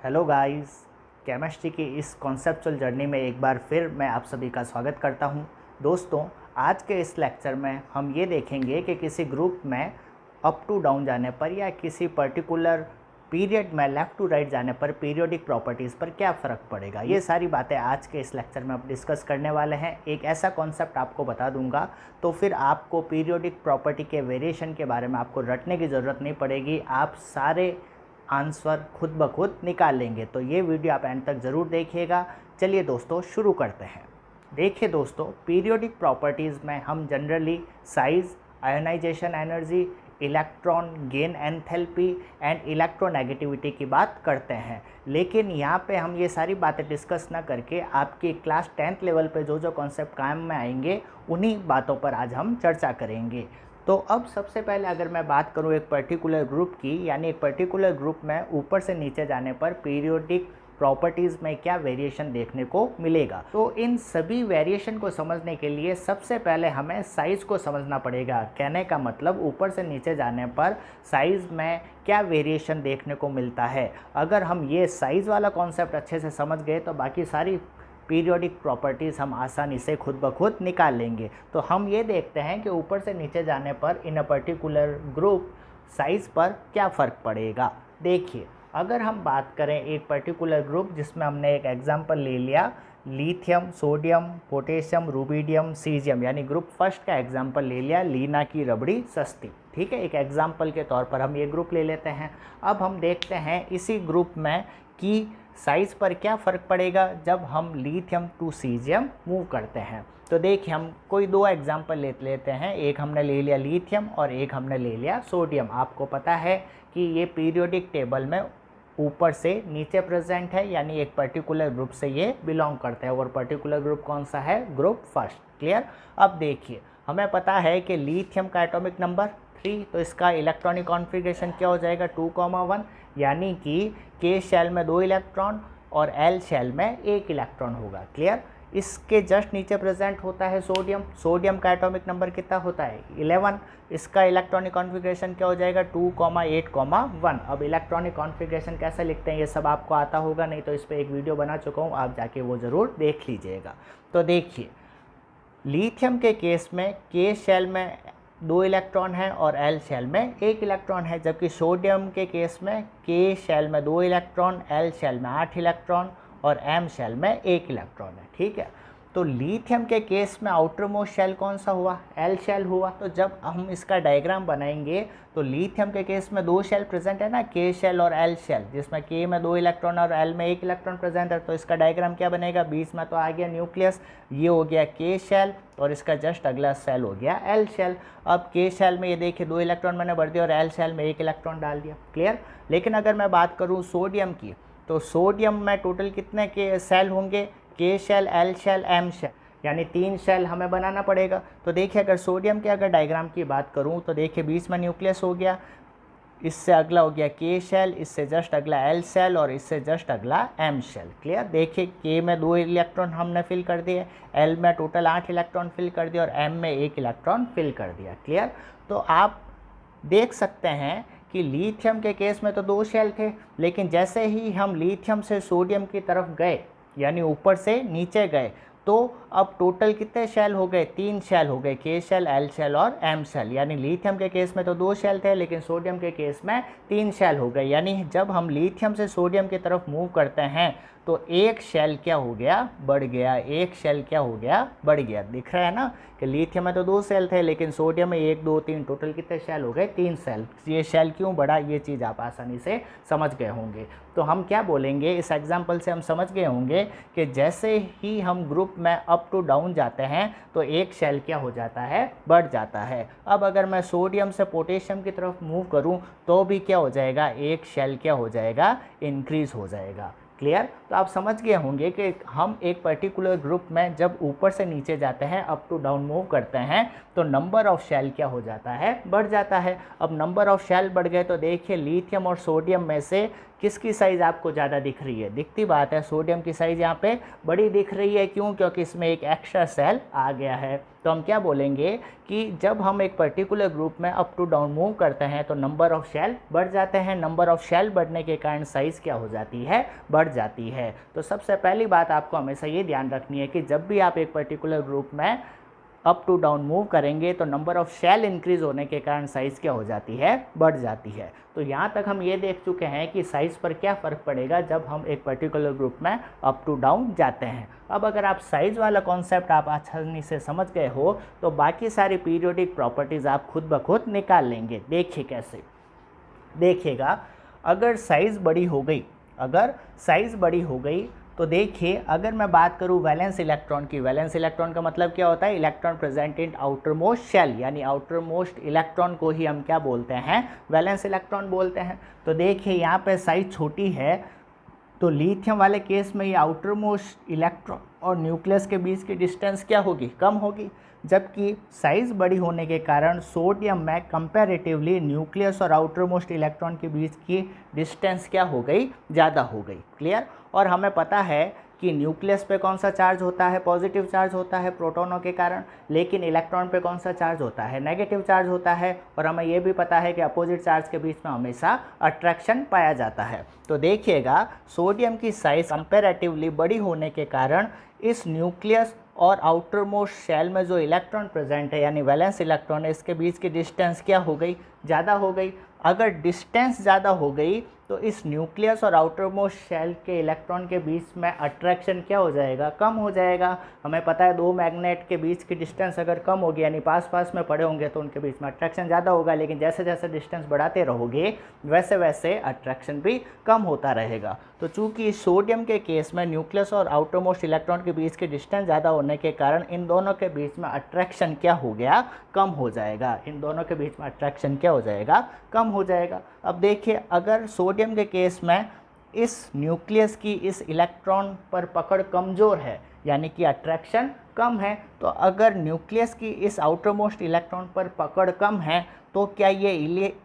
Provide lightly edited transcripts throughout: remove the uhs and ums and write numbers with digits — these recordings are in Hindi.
हेलो गाइस, केमिस्ट्री की इस कॉन्सेप्चुअल जर्नी में एक बार फिर मैं आप सभी का स्वागत करता हूं। दोस्तों, आज के इस लेक्चर में हम ये देखेंगे कि किसी ग्रुप में अप टू डाउन जाने पर या किसी पर्टिकुलर पीरियड में लेफ़्ट टू राइट जाने पर पीरियोडिक प्रॉपर्टीज़ पर क्या फ़र्क पड़ेगा। ये सारी बातें आज के इस लेक्चर में आप डिस्कस करने वाले हैं। एक ऐसा कॉन्सेप्ट आपको बता दूंगा तो फिर आपको पीरियोडिक प्रॉपर्टी के वेरिएशन के बारे में आपको रटने की ज़रूरत नहीं पड़ेगी, आप सारे आंसर खुद ब खुद निकाल लेंगे। तो ये वीडियो आप एंड तक ज़रूर देखिएगा। चलिए दोस्तों, शुरू करते हैं। देखिए दोस्तों, पीरियोडिक प्रॉपर्टीज़ में हम generally size, ionization energy, electron gain enthalpy and electronegativity की बात करते हैं। लेकिन यहाँ पे हम ये सारी बातें डिस्कस ना करके आपकी क्लास 10th लेवल पे जो जो कॉन्सेप्ट काम में आएंगे उन्हीं बातों पर आज हम चर्चा करेंगे। तो अब सबसे पहले अगर मैं बात करूँ एक पर्टिकुलर ग्रुप की, यानी एक पर्टिकुलर ग्रुप में ऊपर से नीचे जाने पर पीरियोडिक प्रॉपर्टीज़ में क्या वेरिएशन देखने को मिलेगा, तो इन सभी वेरिएशन को समझने के लिए सबसे पहले हमें साइज़ को समझना पड़ेगा। कहने का मतलब ऊपर से नीचे जाने पर साइज़ में क्या वेरिएशन देखने को मिलता है। अगर हम ये साइज़ वाला कॉन्सेप्ट अच्छे से समझ गए तो बाकी सारी पीरियोडिक प्रॉपर्टीज़ हम आसानी से खुद ब खुद निकाल लेंगे। तो हम ये देखते हैं कि ऊपर से नीचे जाने पर इन अ पर्टिकुलर ग्रुप साइज़ पर क्या फ़र्क पड़ेगा। देखिए, अगर हम बात करें एक पर्टिकुलर ग्रुप जिसमें हमने एक एग्जांपल ले लिया lithium, sodium, potassium, rubidium, caesium, यानी ग्रुप फर्स्ट का एग्जांपल ले लिया लीना की रबड़ी सस्ती। ठीक है, एक एग्जांपल के तौर पर हम ये ग्रुप ले लेते हैं। अब हम देखते हैं इसी ग्रुप में कि साइज़ पर क्या फ़र्क पड़ेगा जब हम लिथियम टू सीजियम मूव करते हैं। तो देखिए, हम कोई दो एग्जांपल लेते हैं। एक हमने ले लिया लिथियम और एक हमने ले लिया सोडियम। आपको पता है कि ये पीरियोडिक टेबल में ऊपर से नीचे प्रेजेंट है, यानी एक पर्टिकुलर ग्रुप से ये बिलोंग करते हैं। और पर्टिकुलर ग्रुप कौन सा है? Group first. क्लियर। अब देखिए, हमें पता है कि लिथियम का एटॉमिक नंबर 3, तो इसका इलेक्ट्रॉनिक कॉन्फ़िगरेशन क्या हो जाएगा? 2,1, यानी कि के शेल में 2 इलेक्ट्रॉन और एल शेल में 1 इलेक्ट्रॉन होगा। क्लियर। इसके जस्ट नीचे प्रेजेंट होता है सोडियम। सोडियम का एटॉमिक नंबर कितना होता है? 11। इसका इलेक्ट्रॉनिक कॉन्फ़िगरेशन क्या हो जाएगा? 2,8,1। अब इलेक्ट्रॉनिक कॉन्फ़िगरेशन कैसे लिखते हैं ये सब आपको आता होगा, नहीं तो इस पर एक वीडियो बना चुका हूँ, आप जाके वो ज़रूर देख लीजिएगा। तो देखिए, लिथियम के केस में के शेल में 2 इलेक्ट्रॉन है और एल शेल में 1 इलेक्ट्रॉन है, जबकि सोडियम के केस में के शेल में 2 इलेक्ट्रॉन, एल शेल में 8 इलेक्ट्रॉन और एम शेल में 1 इलेक्ट्रॉन है। ठीक है, तो लिथियम के केस में आउटर मोस्ट शेल कौन सा हुआ? एल शेल हुआ। तो जब हम इसका डायग्राम बनाएंगे तो लिथियम के केस में 2 शेल प्रेजेंट है ना, के शेल और एल शेल, जिसमें के में 2 इलेक्ट्रॉन और एल में 1 इलेक्ट्रॉन प्रेजेंट है। तो इसका डायग्राम क्या बनेगा? बीच में तो आ गया न्यूक्लियस, ये हो गया के शेल और इसका जस्ट अगला सेल हो गया एल शेल। अब के शेल में ये देखिए 2 इलेक्ट्रॉन मैंने भर दिया और एल शेल में 1 इलेक्ट्रॉन डाल दिया। क्लियर। लेकिन अगर मैं बात करूँ सोडियम की, तो सोडियम में टोटल कितने के सेल होंगे? K shell, L shell, M shell, यानी 3 शेल हमें बनाना पड़ेगा। तो देखिए, अगर सोडियम के अगर डायग्राम की बात करूं तो देखिए बीच में न्यूक्लियस हो गया, इससे अगला हो गया के शेल, इससे जस्ट अगला एल शेल और इससे जस्ट अगला एम शेल। क्लियर। देखिए, के में 2 इलेक्ट्रॉन हमने फिल कर दिए, एल में टोटल 8 इलेक्ट्रॉन फिल कर दिया और एम में 1 इलेक्ट्रॉन फिल कर दिया। क्लियर। तो आप देख सकते हैं कि लिथियम के केस में तो 2 शेल थे, लेकिन जैसे ही हम लिथियम से सोडियम की तरफ गए, यानी ऊपर से नीचे गए, तो अब टोटल कितने शेल हो गए? 3 शेल हो गए, के शेल, एल शेल और एम शेल। यानी लिथियम के केस में तो 2 शेल थे, लेकिन सोडियम के केस में 3 शेल हो गए। यानी जब हम लिथियम से सोडियम की तरफ मूव करते हैं तो 1 शेल क्या हो गया? बढ़ गया। 1 शेल क्या हो गया? बढ़ गया। दिख रहा है ना कि लिथियम में तो 2 शेल थे, लेकिन सोडियम में 1, 2, 3 टोटल कितने शेल हो गए? 3 शेल। ये शेल क्यों बढ़ा, ये चीज़ आप आसानी से समझ गए होंगे। तो हम क्या बोलेंगे, इस एग्जाम्पल से हम समझ गए होंगे कि जैसे ही हम ग्रुप में अप टू डाउन जाते हैं तो 1 शेल क्या हो जाता है? बढ़ जाता है। अब अगर मैं सोडियम से पोटेशियम की तरफ मूव करूं तो भी क्या हो जाएगा? 1 शेल क्या हो जाएगा? इंक्रीज हो जाएगा। क्लियर। तो आप समझ गए होंगे कि हम एक पर्टिकुलर ग्रुप में जब ऊपर से नीचे जाते हैं, अप टू डाउन मूव करते हैं, तो नंबर ऑफ शेल क्या हो जाता है? बढ़ जाता है। अब नंबर ऑफ शेल बढ़ गए तो देखिए, लिथियम और सोडियम में से किसकी साइज़ आपको ज़्यादा दिख रही है? दिखती बात है, सोडियम की साइज़ यहाँ पे बड़ी दिख रही है। क्यों? क्योंकि इसमें एक एक्स्ट्रा सेल आ गया है। तो हम क्या बोलेंगे कि जब हम एक पर्टिकुलर ग्रुप में अप टू डाउन मूव करते हैं तो नंबर ऑफ शेल बढ़ जाते हैं। नंबर ऑफ शेल बढ़ने के कारण साइज़ क्या हो जाती है, बढ़ जाती है। तो सबसे पहली बात आपको हमेशा ये ध्यान रखनी है कि जब भी आप एक पर्टिकुलर ग्रुप में अप टू डाउन मूव करेंगे तो नंबर ऑफ शेल इंक्रीज होने के कारण साइज़ क्या हो जाती है, बढ़ जाती है। तो यहाँ तक हम ये देख चुके हैं कि साइज़ पर क्या फ़र्क पड़ेगा जब हम एक पर्टिकुलर ग्रुप में अप टू डाउन जाते हैं। अब अगर आप साइज़ वाला कॉन्सेप्ट आप आसानी से समझ गए हो तो बाकी सारी पीरियोडिक प्रॉपर्टीज़ आप खुद ब खुद निकाल लेंगे। देखिए कैसे, देखिएगा अगर साइज़ बड़ी हो गई, अगर साइज़ बड़ी हो गई तो देखिए अगर मैं बात करूं वैलेंस इलेक्ट्रॉन की, वैलेंस इलेक्ट्रॉन का मतलब क्या होता है, electron present in outermost shell, यानी आउटर मोस्ट इलेक्ट्रॉन को ही हम क्या बोलते हैं, वैलेंस इलेक्ट्रॉन बोलते हैं। तो देखिए यहाँ पे साइज छोटी है तो लिथियम वाले केस में ये आउटर मोस्ट इलेक्ट्रॉन और न्यूक्लियस के बीच की डिस्टेंस क्या होगी, कम होगी। जबकि साइज़ बड़ी होने के कारण सोडियम में कंपैरेटिवली न्यूक्लियस और आउटर मोस्ट इलेक्ट्रॉन के बीच की डिस्टेंस क्या हो गई, ज़्यादा हो गई। क्लियर। और हमें पता है कि न्यूक्लियस पे कौन सा चार्ज होता है, पॉजिटिव चार्ज होता है प्रोटॉनों के कारण, लेकिन इलेक्ट्रॉन पे कौन सा चार्ज होता है, नेगेटिव चार्ज होता है। और हमें ये भी पता है कि अपोजिट चार्ज के बीच में हमेशा अट्रैक्शन पाया जाता है। तो देखिएगा सोडियम की साइज कंपैरेटिवली बड़ी होने के कारण इस न्यूक्लियस और आउटर मोस्ट शेल में जो इलेक्ट्रॉन प्रेजेंट है यानी वैलेंस इलेक्ट्रॉन है, इसके बीच की डिस्टेंस क्या हो गई, ज़्यादा हो गई। अगर डिस्टेंस ज़्यादा हो गई तो इस न्यूक्लियस और आउटर मोस्ट शेल के इलेक्ट्रॉन के बीच में अट्रैक्शन क्या हो जाएगा, कम हो जाएगा। हमें पता है दो मैग्नेट के बीच की डिस्टेंस अगर कम होगी यानी पास पास में पड़े होंगे तो उनके बीच में अट्रैक्शन ज़्यादा होगा, लेकिन जैसे जैसे डिस्टेंस बढ़ाते रहोगे वैसे वैसे अट्रैक्शन भी कम होता रहेगा। तो चूँकि सोडियम के केस में न्यूक्लियस और आउटर मोस्ट इलेक्ट्रॉन के बीच की डिस्टेंस ज़्यादा होने के कारण इन दोनों के बीच में अट्रैक्शन क्या हो गया, कम हो जाएगा। इन दोनों के बीच में अट्रैक्शन क्या हो जाएगा, कम हो जाएगा। अब देखिए अगर सोडियम के केस में इस न्यूक्लियस की इस इलेक्ट्रॉन पर पकड़ कमज़ोर है यानी कि अट्रैक्शन कम है, तो अगर न्यूक्लियस की इस आउटर मोस्ट इलेक्ट्रॉन पर पकड़ कम है तो क्या ये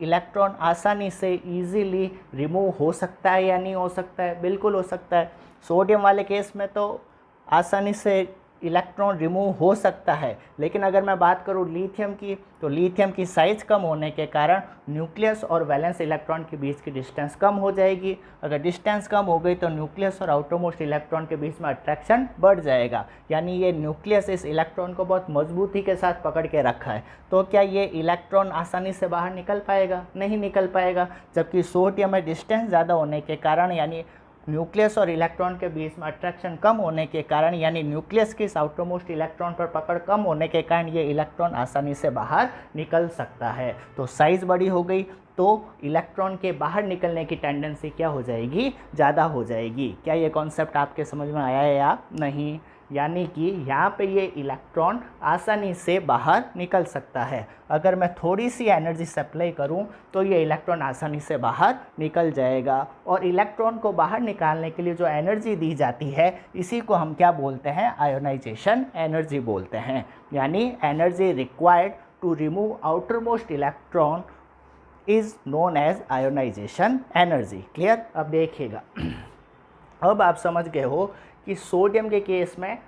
इलेक्ट्रॉन आसानी से इजीली रिमूव हो सकता है या नहीं हो सकता है, बिल्कुल हो सकता है। सोडियम वाले केस में तो आसानी से इलेक्ट्रॉन रिमूव हो सकता है, लेकिन अगर मैं बात करूं लिथियम की तो लिथियम की साइज़ कम होने के कारण न्यूक्लियस और वैलेंस इलेक्ट्रॉन के बीच की डिस्टेंस कम हो जाएगी। अगर डिस्टेंस कम हो गई तो न्यूक्लियस और आउटर मोस्ट इलेक्ट्रॉन के बीच में अट्रैक्शन बढ़ जाएगा, यानी ये न्यूक्लियस इस इलेक्ट्रॉन को बहुत मजबूती के साथ पकड़ के रखा है। तो क्या ये इलेक्ट्रॉन आसानी से बाहर निकल पाएगा, नहीं निकल पाएगा। जबकि सोडियम में डिस्टेंस ज़्यादा होने के कारण यानी न्यूक्लियस और इलेक्ट्रॉन के बीच में अट्रैक्शन कम होने के कारण यानी न्यूक्लियस की आउटर मोस्ट इलेक्ट्रॉन पर पकड़ कम होने के कारण ये इलेक्ट्रॉन आसानी से बाहर निकल सकता है। तो साइज़ बड़ी हो गई तो इलेक्ट्रॉन के बाहर निकलने की टेंडेंसी क्या हो जाएगी, ज़्यादा हो जाएगी। क्या ये कॉन्सेप्ट आपके समझ में आया है या नहीं? यानी कि यहाँ पे ये इलेक्ट्रॉन आसानी से बाहर निकल सकता है। अगर मैं थोड़ी सी एनर्जी सप्लाई करूँ तो ये इलेक्ट्रॉन आसानी से बाहर निकल जाएगा। और इलेक्ट्रॉन को बाहर निकालने के लिए जो एनर्जी दी जाती है इसी को हम क्या बोलते हैं, आयोनाइजेशन एनर्जी बोलते हैं। यानी energy required to remove outermost electron is known as ionization energy. Clear. अब देखिएगा अब आप समझ गए हो कि सोडियम के केस में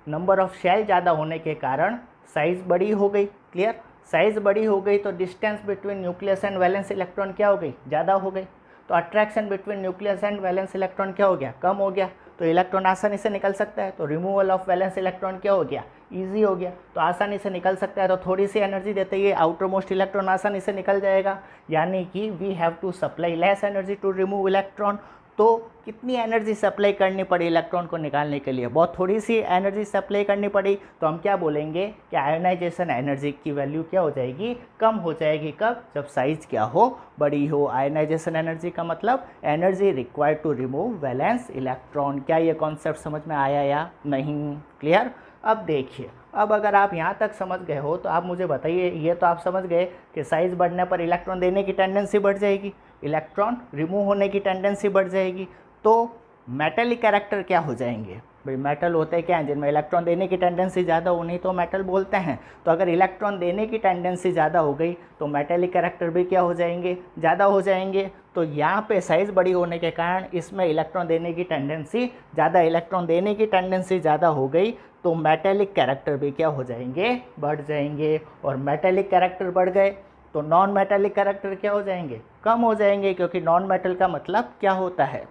नंबर ऑफ शेल ज़्यादा होने के कारण साइज़ बड़ी हो गई। क्लियर। साइज़ बड़ी हो गई तो distance between nucleus and valence electron क्या हो गई, ज़्यादा हो गई। तो attraction between nucleus and valence electron क्या हो गया, कम हो गया। तो इलेक्ट्रॉन आसानी से निकल सकता है। तो रिमूवल ऑफ वैलेंस इलेक्ट्रॉन क्या हो गया, ईजी हो गया। तो आसानी से निकल सकता है तो थोड़ी सी एनर्जी देते ही आउटर मोस्ट इलेक्ट्रॉन आसानी से निकल जाएगा। यानी कि we have to supply less energy to remove electron. तो कितनी एनर्जी सप्लाई करनी पड़ी इलेक्ट्रॉन को निकालने के लिए, बहुत थोड़ी सी एनर्जी सप्लाई करनी पड़ी। तो हम क्या बोलेंगे कि आयोनाइजेशन एनर्जी की वैल्यू क्या हो जाएगी, कम हो जाएगी। कब, जब साइज़ क्या हो, बड़ी हो। आयोनाइजेशन एनर्जी का मतलब energy required to remove valence electron. क्या ये कॉन्सेप्ट समझ में आया या नहीं? क्लियर। अब देखिए, अब अगर आप यहाँ तक समझ गए हो तो आप मुझे बताइए, ये तो आप समझ गए कि साइज़ बढ़ने पर इलेक्ट्रॉन देने की टेंडेंसी बढ़ जाएगी, इलेक्ट्रॉन रिमूव होने की टेंडेंसी बढ़ जाएगी। तो मेटलिक कैरेक्टर क्या हो जाएंगे भाई, मेटल होते क्या हैं जिनमें इलेक्ट्रॉन देने की टेंडेंसी ज़्यादा हो, नहीं तो मेटल बोलते हैं। तो अगर इलेक्ट्रॉन देने की टेंडेंसी ज़्यादा हो गई तो मेटेलिक कैरेक्टर भी क्या हो जाएंगे, ज़्यादा हो जाएंगे। तो यहाँ पे साइज़ बड़ी होने के कारण इसमें इलेक्ट्रॉन देने की टेंडेंसी ज़्यादा, इलेक्ट्रॉन देने की टेंडेंसी ज़्यादा हो गई तो मेटेलिक कैरेक्टर भी क्या हो जाएंगे, बढ़ जाएंगे। और मेटेलिक कैरेक्टर बढ़ गए तो नॉन मेटेलिक कैरेक्टर क्या हो जाएंगे, कम हो जाएंगे, क्योंकि नॉन मेटल का मतलब क्या होता है,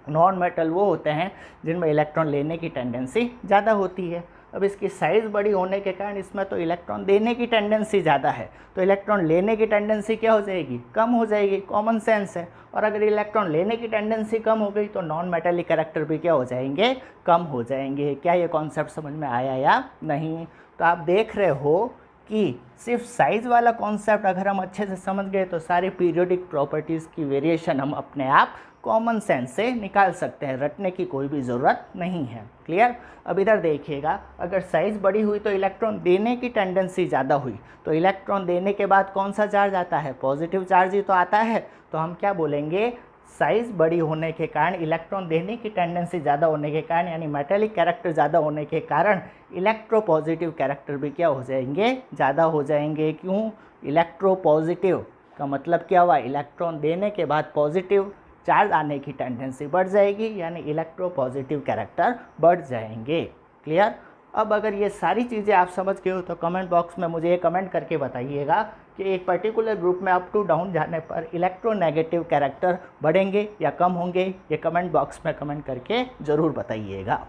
नॉन मेटल वो होते हैं जिनमें इलेक्ट्रॉन लेने की टेंडेंसी ज़्यादा होती है। अब इसकी साइज़ बड़ी होने के कारण इसमें तो इलेक्ट्रॉन देने की टेंडेंसी ज़्यादा है, तो इलेक्ट्रॉन लेने की टेंडेंसी क्या हो जाएगी, कम हो जाएगी, कॉमन सेंस है। और अगर इलेक्ट्रॉन लेने की टेंडेंसी कम हो गई तो नॉन मेटेलिक कैरेक्टर भी क्या हो जाएंगे, कम हो जाएंगे। क्या ये कॉन्सेप्ट समझ में आया या नहीं? तो आप देख रहे हो कि सिर्फ साइज़ वाला कॉन्सेप्ट अगर हम अच्छे से समझ गए तो सारी पीरियोडिक प्रॉपर्टीज़ की वेरिएशन हम अपने आप कॉमन सेंस से निकाल सकते हैं, रटने की कोई भी ज़रूरत नहीं है। क्लियर? अब इधर देखिएगा, अगर साइज़ बड़ी हुई तो इलेक्ट्रॉन देने की टेंडेंसी ज़्यादा हुई, तो इलेक्ट्रॉन देने के बाद कौन सा चार्ज आता है, पॉजिटिव चार्ज ही तो आता है। तो हम क्या बोलेंगे, साइज़ बड़ी होने के कारण, इलेक्ट्रॉन देने की टेंडेंसी ज़्यादा होने के कारण, यानी मेटेलिक कैरेक्टर ज़्यादा होने के कारण इलेक्ट्रोपॉजिटिव कैरेक्टर भी क्या हो जाएंगे, ज़्यादा हो जाएंगे। क्यों? इलेक्ट्रोपॉजिटिव का मतलब क्या हुआ, इलेक्ट्रॉन देने के बाद पॉजिटिव चार्ज आने की टेंडेंसी बढ़ जाएगी, यानी इलेक्ट्रोपॉजिटिव कैरेक्टर बढ़ जाएंगे। क्लियर? अब अगर ये सारी चीज़ें आप समझ गए हो तो कमेंट बॉक्स में मुझे ये कमेंट करके बताइएगा कि एक पर्टिकुलर ग्रुप में अप टू डाउन जाने पर इलेक्ट्रोनेगेटिव कैरेक्टर बढ़ेंगे या कम होंगे। ये कमेंट बॉक्स में कमेंट करके ज़रूर बताइएगा।